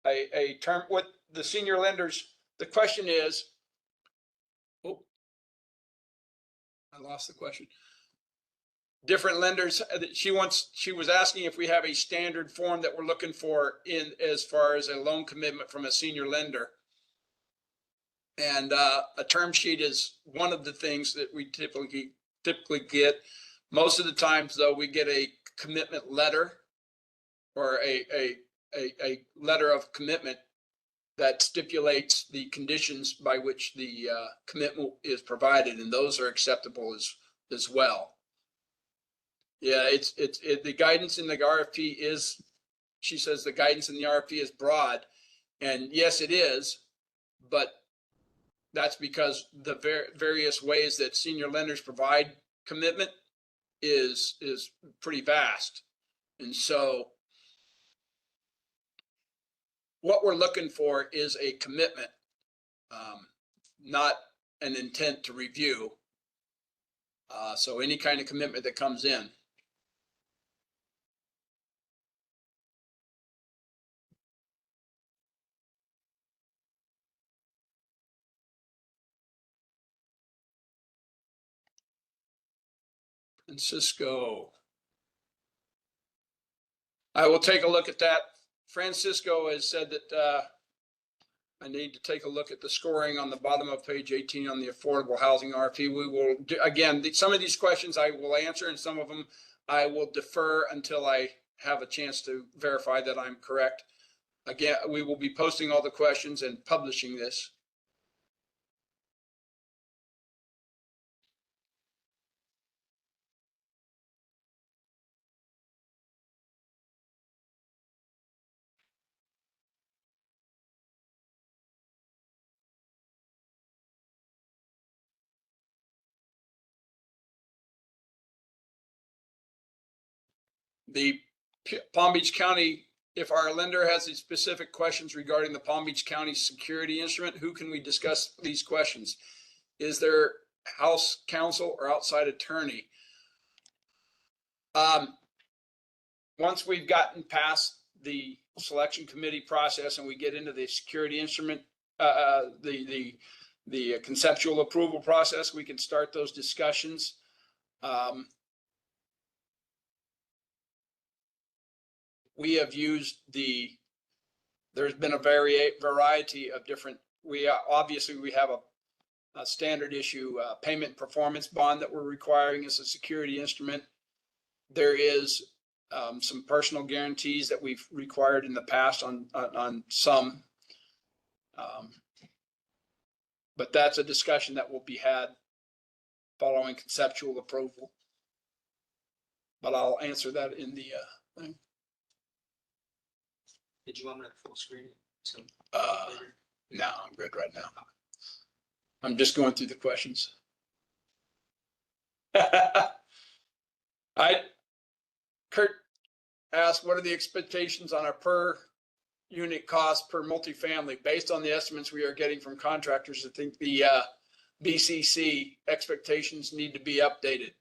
A term with the senior lenders. The question is, oh, I lost the question. Different lenders, she was asking if we have a standard form that we're looking for in as far as a loan commitment from a senior lender. And a term sheet is one of the things that we typically get. Most of the times though, we get a commitment letter or a letter of commitment that stipulates the conditions by which the commitment is provided, and those are acceptable as well. Yeah, the guidance in the RFP is, she says the guidance in the RFP is broad, and yes, it is, but that's because the various ways that senior lenders provide commitment is pretty vast. And so what we're looking for is a commitment, not an intent to review. So any kind of commitment that comes in. Francisco. I will take a look at that. Francisco has said that I need to take a look at the scoring on the bottom of page 18 on the affordable housing RFP. We will do, again, some of these questions I will answer, and some of them I will defer until I have a chance to verify that I'm correct. Again, we will be posting all the questions and publishing this. The Palm Beach County if our lender has any specific questions regarding the Palm Beach County security instrument, who can we discuss these questions? Is there house counsel or outside attorney? Once we've gotten past the selection committee process and we get into the security instrument, the conceptual approval process, we can start those discussions. We have used there's been a variety of different, obviously we have a standard issue payment performance bond that we're requiring as a security instrument. There is some personal guarantees that we've required in the past on some. But that's a discussion that will be had following conceptual approval. But I'll answer that in the thing. Did you want me to full screen it? So, No, I'm good right now. I'm just going through the questions. Kurt asked, what are the expectations on our per unit cost per multifamily? Based on the estimates we are getting from contractors, I think the BCC expectations need to be updated.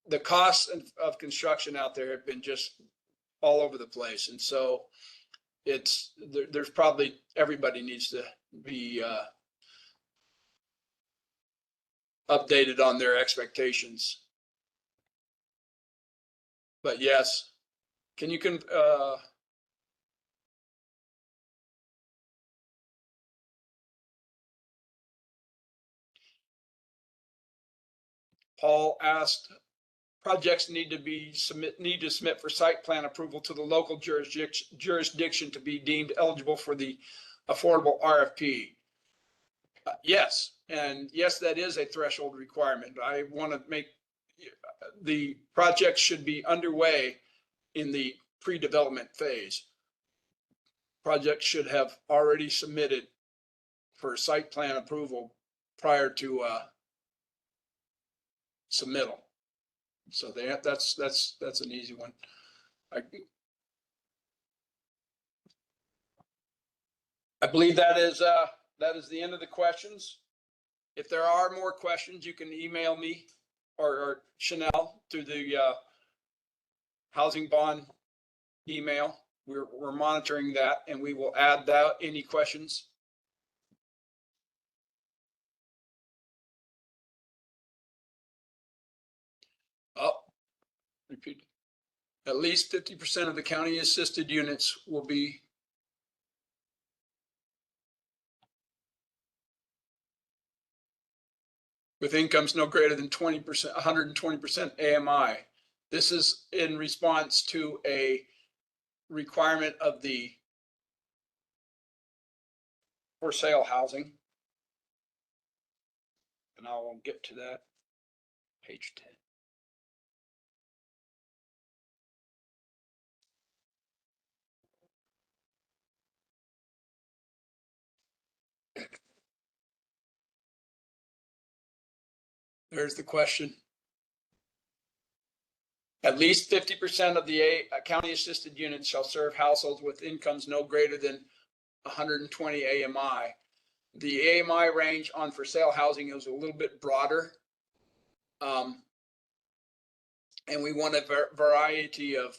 The costs of construction out there have been just all over the place. And so there's probably, everybody needs to be updated on their expectations. But yes, Paul asked, projects need to submit for site plan approval to the local jurisdiction to be deemed eligible for the affordable RFP. Yes, and yes, that is a threshold requirement. I want to make the project should be underway in the pre-development phase. Projects should have already submitted for site plan approval prior to submittal. So that's an easy one. I believe that is the end of the questions. If there are more questions, you can email me or Chanel through the housing bond email. We're monitoring that, and we will add that any questions. Oh, repeat. At least 50% of the county assisted units will be with incomes no greater than 20%, 120% AMI. This is in response to a requirement of the for sale housing. And I'll get to that. Page 10. There's the question. At least 50% of the county assisted units shall serve households with incomes no greater than 120 AMI. The AMI range on for sale housing is a little bit broader. And we want a variety of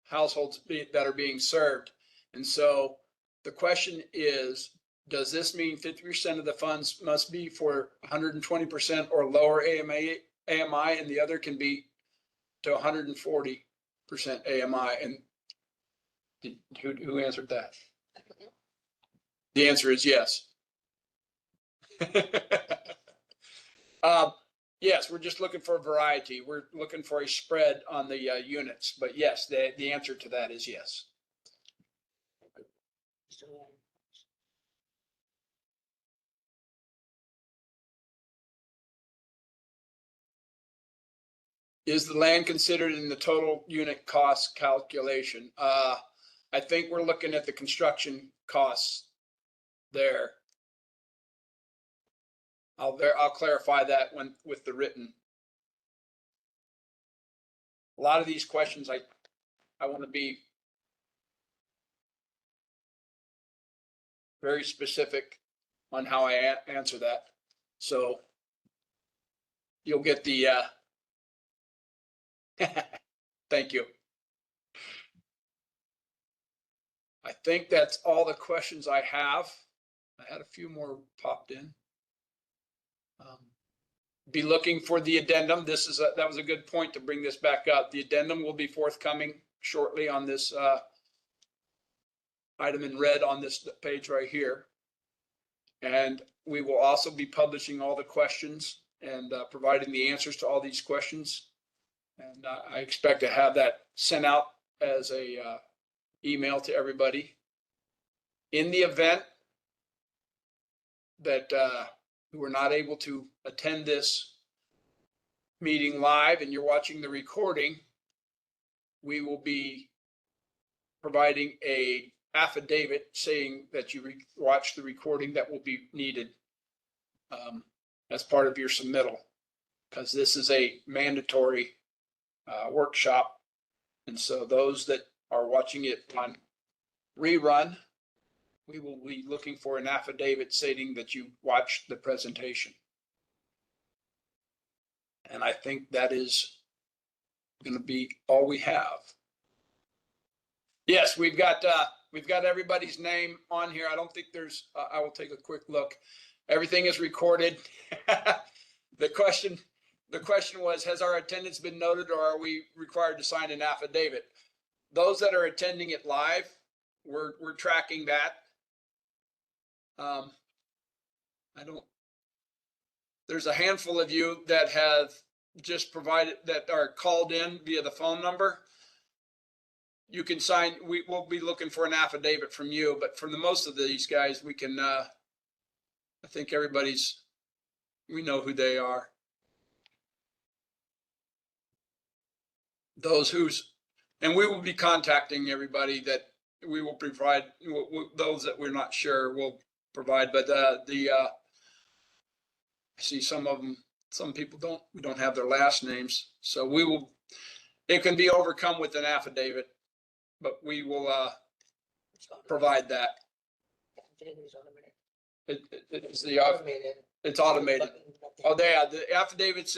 households that are being served. And so the question is, does this mean 50% of the funds must be for 120% or lower AMI, and the other can be to 140% AMI? And who answered that? The answer is yes. Yes, we're just looking for a variety. We're looking for a spread on the units, but yes, the answer to that is yes. Is the land considered in the total unit cost calculation? I think we're looking at the construction costs there. I'll clarify that with the written a lot of these questions, I want to be very specific on how I answer that. So you'll get the, thank you. I think that's all the questions I have. I had a few more popped in. Be looking for the addendum. That was a good point to bring this back up. The addendum will be forthcoming shortly on this item in red on this page right here. And we will also be publishing all the questions and providing the answers to all these questions. And I expect to have that sent out as a email to everybody. In the event that who are not able to attend this meeting live and you're watching the recording, we will be providing a affidavit saying that you watched the recording that will be needed as part of your submittal, because this is a mandatory workshop. And so those that are watching it on rerun, we will be looking for an affidavit stating that you watched the presentation. And I think that is going to be all we have. Yes, we've got everybody's name on here. I don't think there's, I will take a quick look. Everything is recorded. The question was, has our attendance been noted or are we required to sign an affidavit? Those that are attending it live, we're tracking that. There's a handful of you that have just provided, that are called in via the phone number. You can sign, we will be looking for an affidavit from you, but for the most of these guys, we can, I think we know who they are. And we will be contacting everybody that we will provide, those that we're not sure we'll provide, but I see some of them, some people we don't have their last names. So it can be overcome with an affidavit, but we will provide that. It's automated. Oh, the affidavits,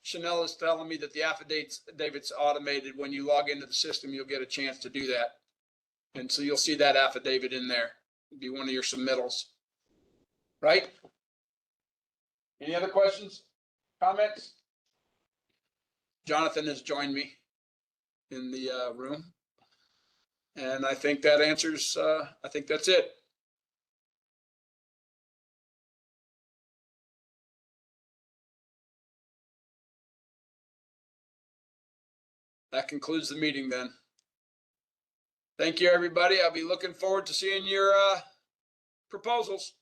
Chanel is telling me that the affidavit's automated. When you log into the system, you'll get a chance to do that. And so you'll see that affidavit in there. It'll be one of your submittals. Right? Any other questions, comments? Jonathan has joined me in the room. And I think that answers, I think that's it. That concludes the meeting then. Thank you, everybody. I'll be looking forward to seeing your proposals.